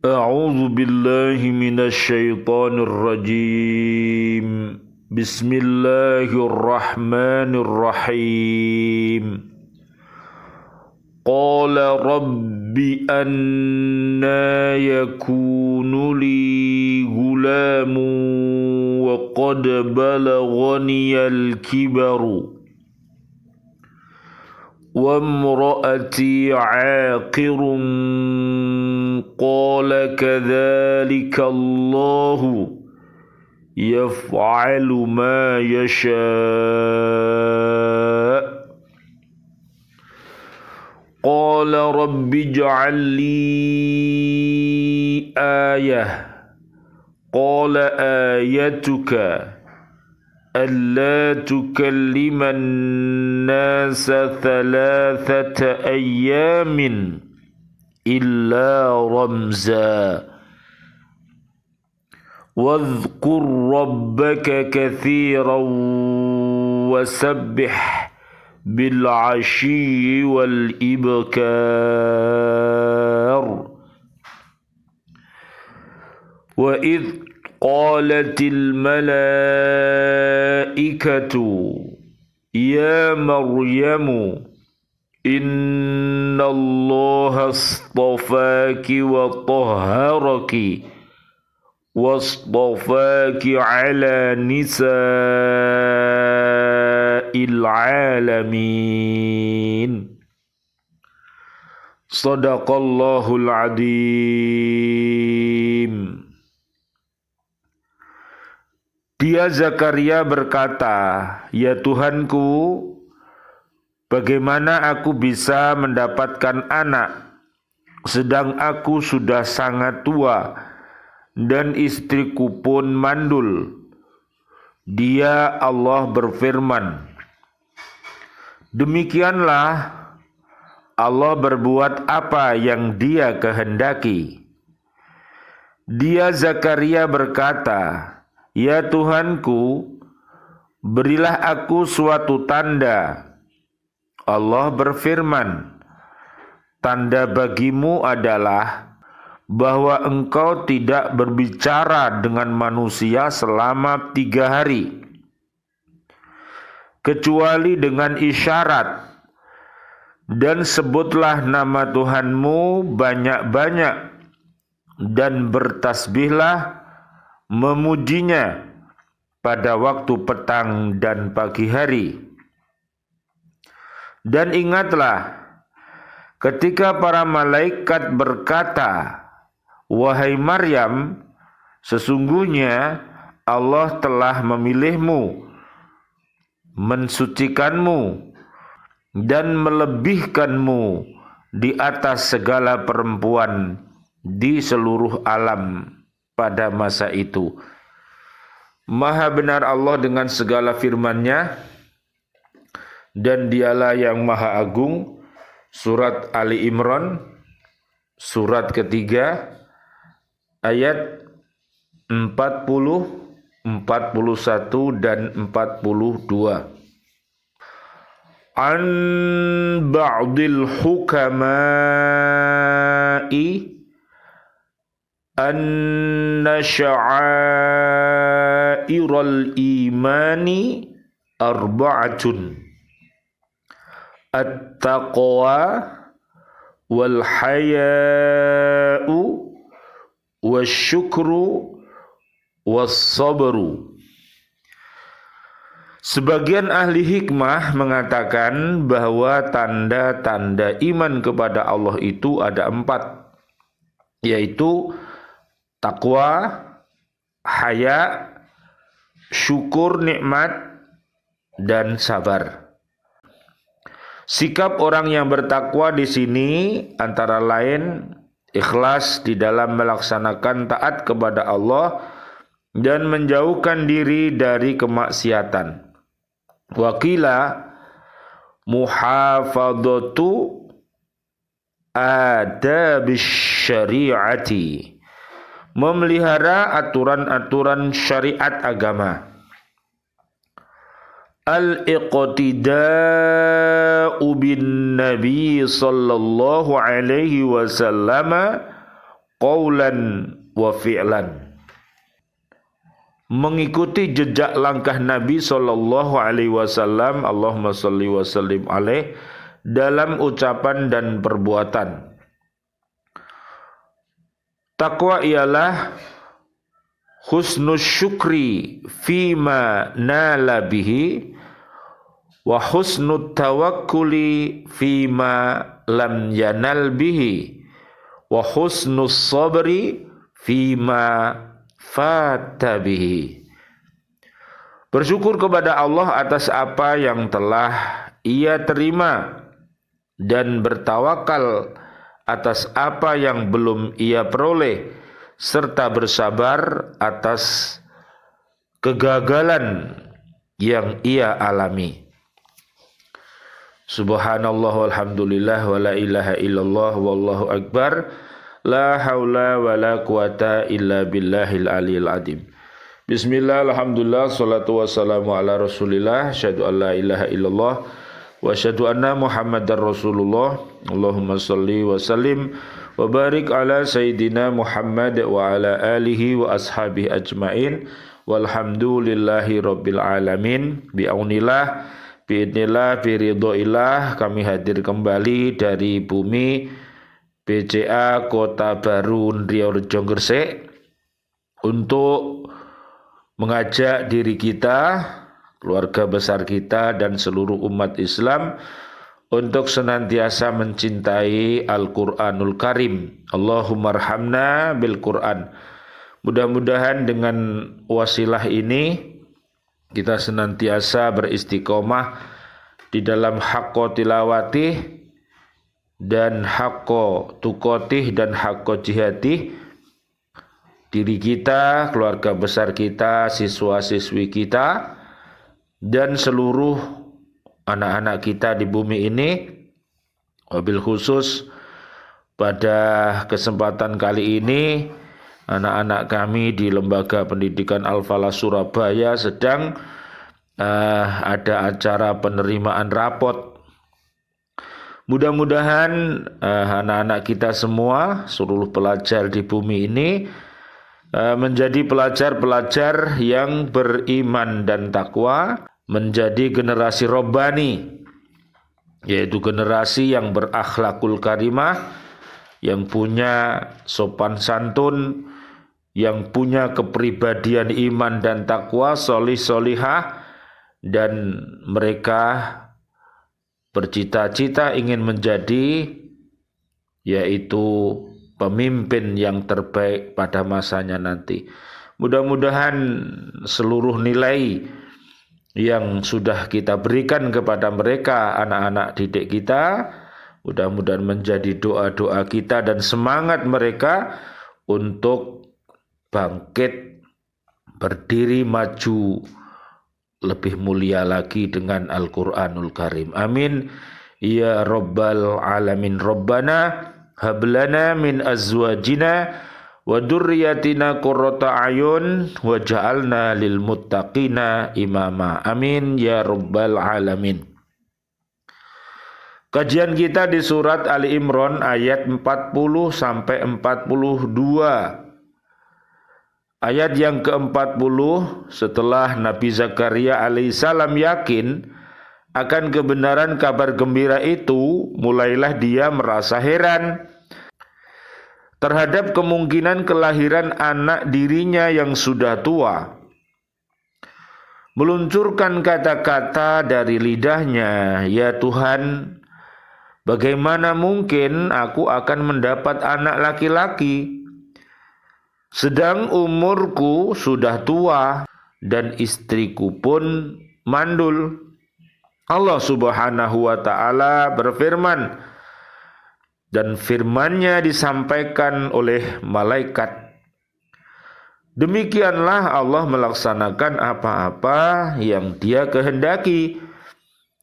أعوذ بالله من الشيطان الرجيم بسم الله الرحمن الرحيم قال رب أنى يكون لي غلام وقد بلغني الكبر وامرأتي عاقر قال كذلك الله يفعل ما يشاء قال رب اجعل لي آية قال آيتك ألا تكلم الناس 3 أيام إلا رمزا واذكر ربك كثيرا وسبح بالعشي والإبكار وإذ قالت الملائكة يا مريم إن الله اصطفاك وطهرك واصطفاك على نساء العالمين صدق الله العظيم. Dia Zakaria berkata, "Ya Tuhanku, bagaimana aku bisa mendapatkan anak, sedang aku sudah sangat tua, dan istriku pun mandul." Dia Allah berfirman, "Demikianlah Allah berbuat apa yang Dia kehendaki." Dia Zakaria berkata, "Ya Tuhanku, berilah aku suatu tanda." Allah berfirman, "Tanda bagimu adalah bahwa engkau tidak berbicara dengan manusia selama 3 hari, kecuali dengan isyarat, dan sebutlah nama Tuhanmu banyak-banyak, dan bertasbihlah memujinya pada waktu petang dan pagi hari. Dan ingatlah ketika para malaikat berkata, 'Wahai Maryam, sesungguhnya Allah telah memilihmu, mensucikanmu, dan melebihkanmu di atas segala perempuan di seluruh alam pada masa itu.' Maha benar Allah dengan segala firman-Nya, dan Dialah yang Maha Agung. Surat Ali Imran, surat ketiga, ayat 40, 41 dan 42. An ba'dil hukama'i anna sya'airal imani arba'atun at-taqwa wal haya'u wasyukru was-sabru. Sebagian ahli hikmah mengatakan bahwa tanda-tanda iman kepada Allah itu ada 4, yaitu takwa, haya, syukur nikmat, dan sabar. Sikap orang yang bertakwa di sini antara lain ikhlas di dalam melaksanakan taat kepada Allah dan menjauhkan diri dari kemaksiatan. Wakila muhafadzatu adabis syari'ati, memelihara aturan-aturan syariat agama. Al-iqtida'u bin Nabi sallallahu alaihi wasallam qaulan wa fi'lan. Mengikuti jejak langkah Nabi sallallahu alaihi wasallam, Allahumma shalli wa sallim alaih, dalam ucapan dan perbuatan. Takwa ialah husnus syukri fima nala bihi wa husnut tawakkuli fima lam yanal bihi wa husnus sabri fima fata bihi. Bersyukur kepada Allah atas apa yang telah ia terima dan bertawakal atas apa yang belum ia peroleh, serta bersabar atas kegagalan yang ia alami. Subhanallah walhamdulillah wa la ilaha illallah wallahu akbar, la haula wa la quwata illa billahil aliyil azim. Bismillah, alhamdulillah, salatu wassalamu ala rasulillah, asyhadu an la ilaha illallah wa asyhadu anna muhammadar rasulullah. Allahumma salli wa sallim wa barik ala sayyidina Muhammad wa ala alihi wa ashabihi ajmain, walhamdulillahi rabbil alamin. Bi'aunillah, bi'idnillah, biridhoillah, kami hadir kembali dari bumi BCA Kota Baru Riau Rejo Gresik untuk mengajak diri kita, keluarga besar kita, dan seluruh umat Islam untuk senantiasa mencintai Al-Quranul Karim. Allahumma arhamna bil Quran. Mudah-mudahan dengan wasilah ini kita senantiasa beristiqomah di dalam haqqo tilawatih dan haqqo tukotih dan haqqo jihadih. Diri kita, keluarga besar kita, siswa-siswi kita, dan seluruh anak-anak kita di bumi ini. Wabil khusus pada kesempatan kali ini, anak-anak kami di Lembaga Pendidikan Al-Falah Surabaya sedang ada acara penerimaan rapot. Mudah-mudahan anak-anak kita semua, seluruh pelajar di bumi ini, menjadi pelajar-pelajar yang beriman dan takwa, menjadi generasi robbani, yaitu generasi yang berakhlakul karimah, yang punya sopan santun, yang punya kepribadian iman dan takwa, solih solihah, dan mereka bercita-cita ingin menjadi yaitu pemimpin yang terbaik pada masanya nanti. Mudah-mudahan seluruh nilai yang sudah kita berikan kepada mereka, anak-anak didik kita, mudah-mudahan menjadi doa-doa kita dan semangat mereka untuk bangkit, berdiri, maju lebih mulia lagi dengan Al-Quranul Karim. Amin ya rabbal alamin. Rabbana hablana min azwajina wa dzurriyyatina qurrata ayun waj'alna lil muttaqina imama. Amin ya rabbal alamin. Kajian kita di surat Ali Imran ayat 40 sampai 42. Ayat yang ke-40, setelah Nabi Zakaria alaihissalam yakin akan kebenaran kabar gembira itu, mulailah dia merasa heran terhadap kemungkinan kelahiran anak dirinya yang sudah tua. Meluncurkan kata-kata dari lidahnya, "Ya Tuhan, bagaimana mungkin aku akan mendapat anak laki-laki? Sedang umurku sudah tua dan istriku pun mandul." Allah Subhanahu wa ta'ala berfirman, dan firman-Nya disampaikan oleh malaikat. Demikianlah Allah melaksanakan apa-apa yang Dia kehendaki.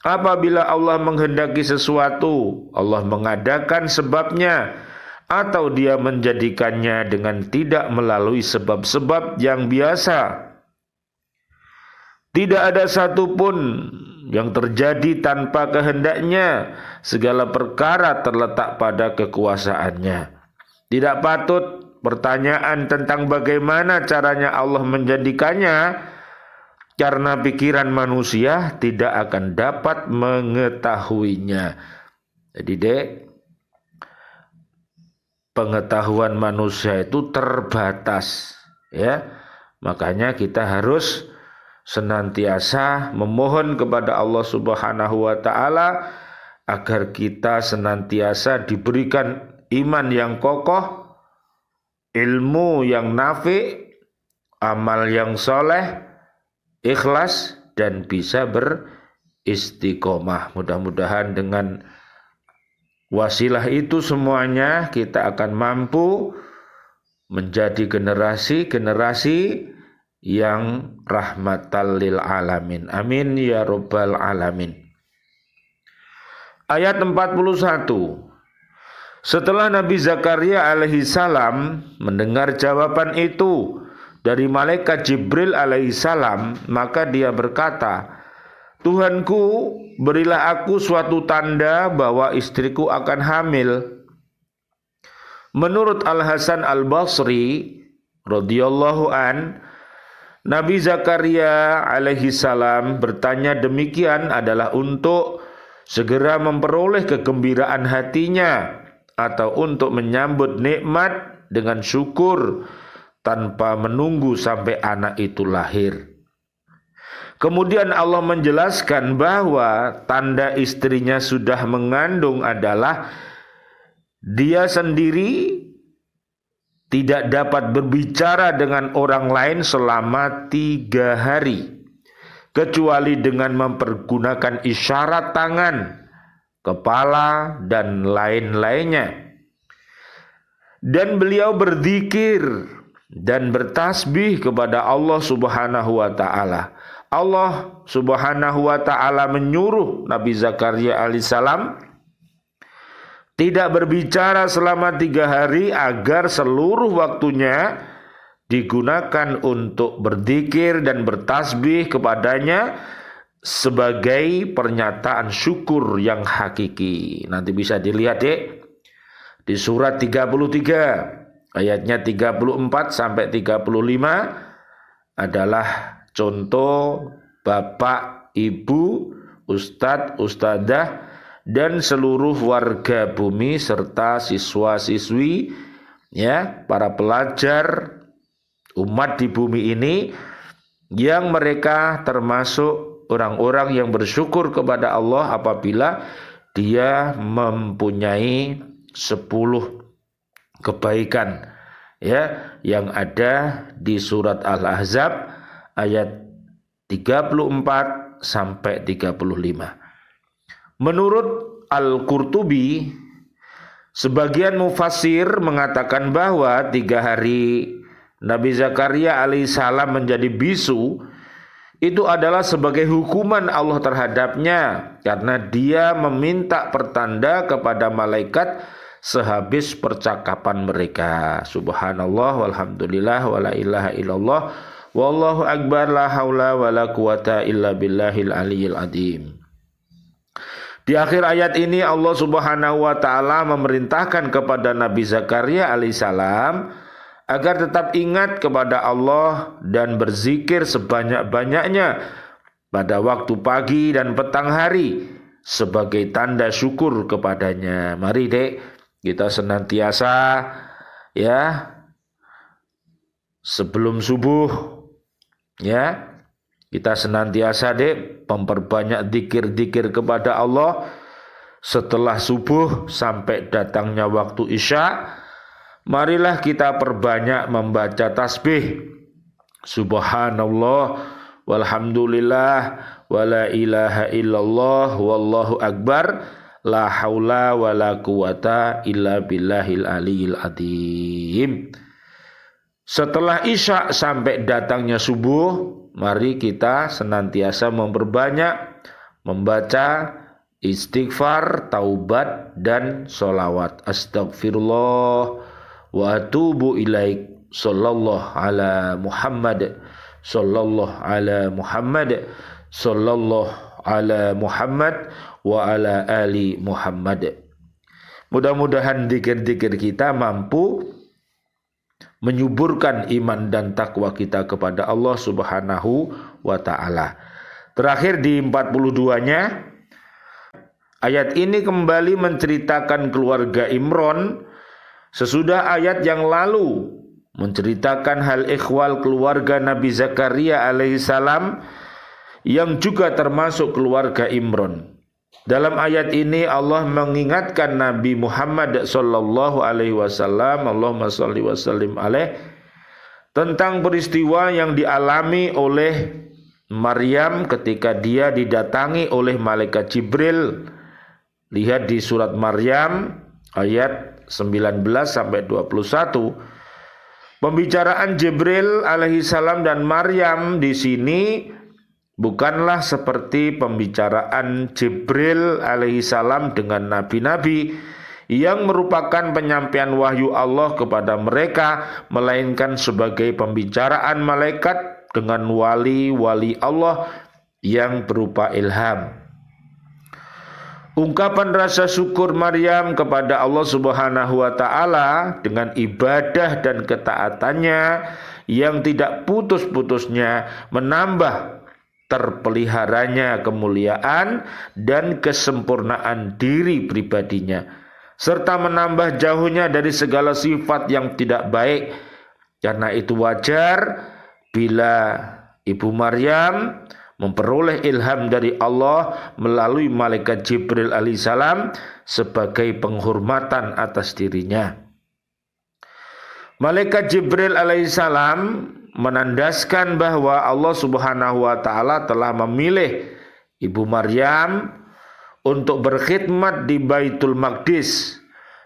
Apabila Allah menghendaki sesuatu, Allah mengadakan sebabnya, atau Dia menjadikannya dengan tidak melalui sebab-sebab yang biasa. Tidak ada satupun yang terjadi tanpa kehendaknya. Segala perkara terletak pada kekuasaannya. Tidak patut pertanyaan tentang bagaimana caranya Allah menjadikannya, karena pikiran manusia tidak akan dapat mengetahuinya. Jadi pengetahuan manusia itu terbatas, ya. Makanya kita harus senantiasa memohon kepada Allah Subhanahu wa taala agar kita senantiasa diberikan iman yang kokoh, ilmu yang nafi, amal yang soleh, ikhlas, dan bisa beristiqomah. Mudah-mudahan dengan wasilah itu semuanya kita akan mampu menjadi generasi-generasi yang rahmatan lil alamin. Amin ya rabbal alamin. Ayat 41. Setelah Nabi Zakaria alaihi salam mendengar jawaban itu dari malaikat Jibril alaihi salam, maka dia berkata, Tuhanku, berilah aku suatu tanda bahwa istriku akan hamil. Menurut Al-Hasan Al-Basri radhiyallahu an, Nabi Zakaria alaihi salam bertanya demikian adalah untuk segera memperoleh kegembiraan hatinya, atau untuk menyambut nikmat dengan syukur tanpa menunggu sampai anak itu lahir. Kemudian Allah menjelaskan bahwa tanda istrinya sudah mengandung adalah dia sendiri tidak dapat berbicara dengan orang lain selama 3 hari, kecuali dengan mempergunakan isyarat tangan, kepala, dan lain-lainnya. Dan beliau berzikir dan bertasbih kepada Allah Subhanahu wa taala. Allah Subhanahu wa taala menyuruh Nabi Zakaria alaihissalam tidak berbicara selama 3 hari agar seluruh waktunya digunakan untuk berzikir dan bertasbih kepadanya sebagai pernyataan syukur yang hakiki. Nanti bisa dilihat di surat 33 ayatnya 34 sampai 35 adalah contoh bapak, ibu, ustadz, ustadzah, dan seluruh warga bumi serta siswa-siswi, ya, para pelajar umat di bumi ini, yang mereka termasuk orang-orang yang bersyukur kepada Allah apabila dia mempunyai 10 kebaikan, ya, yang ada di surat Al-Ahzab ayat 34 sampai 35. Menurut Al-Qurtubi, sebagian mufassir mengatakan bahwa 3 hari Nabi Zakaria alaihissalam menjadi bisu itu adalah sebagai hukuman Allah terhadapnya karena dia meminta pertanda kepada malaikat sehabis percakapan mereka. Subhanallah walhamdulillah wala ilaha illallah wallahu akbar la haula wala quwata illa billahil aliyil azim. Di akhir ayat ini Allah Subhanahu wa taala memerintahkan kepada Nabi Zakaria alaihissalam agar tetap ingat kepada Allah dan berzikir sebanyak-banyaknya pada waktu pagi dan petang hari sebagai tanda syukur kepadanya. Mari kita senantiasa, ya, sebelum subuh, ya, kita senantiasa memperbanyak zikir-zikir kepada Allah setelah subuh sampai datangnya waktu isya. Marilah kita perbanyak membaca tasbih Subhanallah walhamdulillah wala ilaha illallah wallahu akbar la haula wala quwata illa billahil aliyil azim. Setelah isya sampai datangnya subuh, mari kita senantiasa memperbanyak membaca istighfar, taubat, dan sholawat. Astagfirullah wa atubu ilaik. Sallallahu ala Muhammad, sallallahu ala Muhammad, sallallahu ala Muhammad wa ala ali Muhammad. Mudah-mudahan zikir-zikir kita mampu menyuburkan iman dan takwa kita kepada Allah Subhanahu wa ta'ala. Terakhir di 42-nya, ayat ini kembali menceritakan keluarga Imron sesudah ayat yang lalu menceritakan hal ikhwal keluarga Nabi Zakaria alaihissalam yang juga termasuk keluarga Imron. Dalam ayat ini Allah mengingatkan Nabi Muhammad sallallahu alaihi wasallam, Allahumma shalli wa sallim alaih, tentang peristiwa yang dialami oleh Maryam ketika dia didatangi oleh malaikat Jibril. Lihat di surat Maryam ayat 19 sampai 21. Pembicaraan Jibril alaihissalam dan Maryam di sini bukanlah seperti pembicaraan Jibril alaihissalam dengan nabi-nabi yang merupakan penyampaian wahyu Allah kepada mereka, melainkan sebagai pembicaraan malaikat dengan wali-wali Allah yang berupa ilham. Ungkapan rasa syukur Maryam kepada Allah Subhanahu wa ta'ala dengan ibadah dan ketaatannya yang tidak putus-putusnya menambah terpeliharanya kemuliaan dan kesempurnaan diri pribadinya, serta menambah jauhnya dari segala sifat yang tidak baik. Karena itu wajar bila Ibu Maryam memperoleh ilham dari Allah melalui malaikat Jibril alaihissalam sebagai penghormatan atas dirinya. Malaikat Jibril alaihissalam menandaskan bahwa Allah Subhanahu wa ta'ala telah memilih Ibu Maryam untuk berkhidmat di Baitul Maqdis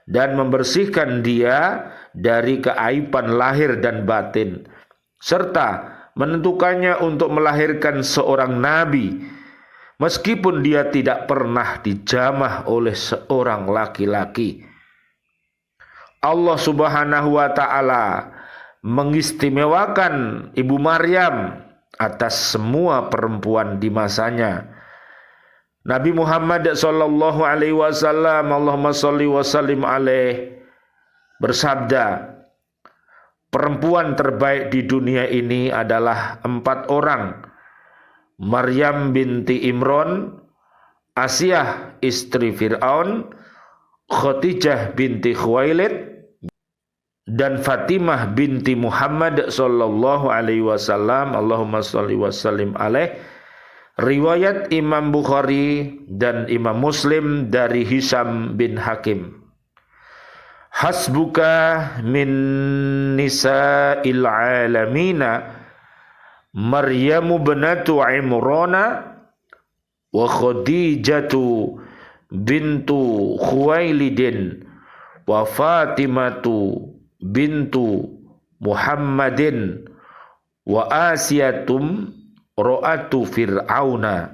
dan membersihkan dia dari keaiban lahir dan batin, serta menentukannya untuk melahirkan seorang nabi meskipun dia tidak pernah dijamah oleh seorang laki-laki. Allah Subhanahu wa ta'ala mengistimewakan Ibu Maryam atas semua perempuan di masanya. Nabi Muhammad sallallahu alaihi wasallam, Allahumma shalli wa sallim alaih, bersabda, perempuan terbaik di dunia ini adalah 4 orang. Maryam binti Imron, Asiyah istri Fir'aun, Khadijah binti Khuwailid, dan Fatimah binti Muhammad sallallahu alaihi wasallam, Allahumma shalli wa sallim alaih. Riwayat Imam Bukhari dan Imam Muslim dari Hisham bin Hakim. Hasbuka min nisa'il alamina Maryamu bintu Imrana wa Khadijatu bintu Khuwailidin wa Fatimatu bintu Muhammadin wa Asiyatum ro'atu Fir'auna.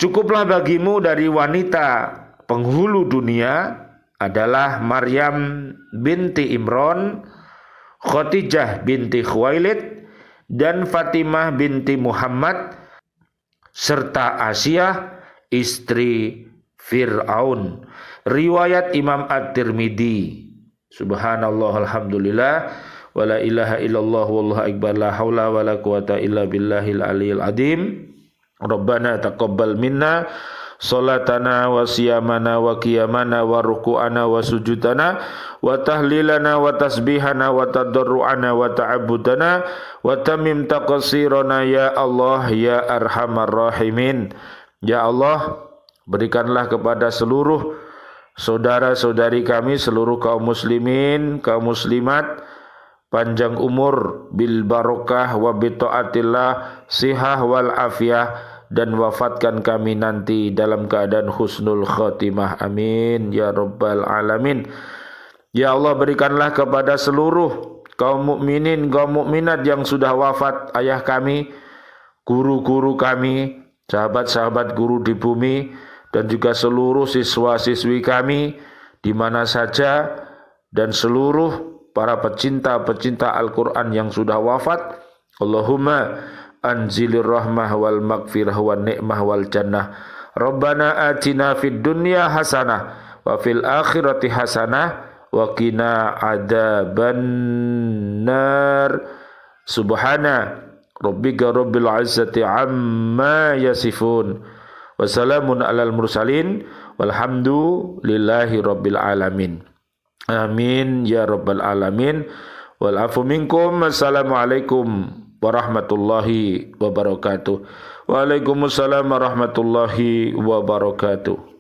Cukuplah bagimu dari wanita penghulu dunia adalah Maryam binti Imron, Khadijah binti Khuwailid, dan Fatimah binti Muhammad, serta Asiyah istri Fir'aun. Riwayat Imam At-Tirmidzi. Subhanallah, alhamdulillah, wa la ilaha illallah, wallahu akbar, la haula wa la quwata illa billahil aliyil azim. Rabbana taqabbal minna salatana wa siyamana wa qiyamana wa ruku'ana wa sujudana wa tahlilana wa tasbihana wa tadarru'ana wa ta'abudana wa tamim taqsirana ya Allah ya arhamar rahimin. Ya Allah, berikanlah kepada seluruh saudara-saudari kami, seluruh kaum muslimin, kaum muslimat, panjang umur bil barokah wa bi taatillah, sihah wal afiyah, dan wafatkan kami nanti dalam keadaan husnul khatimah. Amin ya rabbal alamin. Ya Allah, berikanlah kepada seluruh kaum mukminin, kaum mukminat yang sudah wafat, ayah kami, guru-guru kami, sahabat-sahabat guru di bumi, dan juga seluruh siswa-siswi kami di mana saja, dan seluruh para pecinta-pecinta Al-Quran yang sudah wafat. Allahumma anzilir rahmah wal maghfirah wal ni'mah wal jannah. Rabbana atina fid dunya hasanah wa fil akhirati hasanah wa qina adzabannar. Subhana rabbika rabbil izzati amma yasifun wa salamun alal mursalin walhamdulillahi rabbil alamin. Amin ya rabbal alamin. Wal afu minkum. Assalamualaikum warahmatullahi wabarakatuh. Waalaikumsalam warahmatullahi wabarakatuh.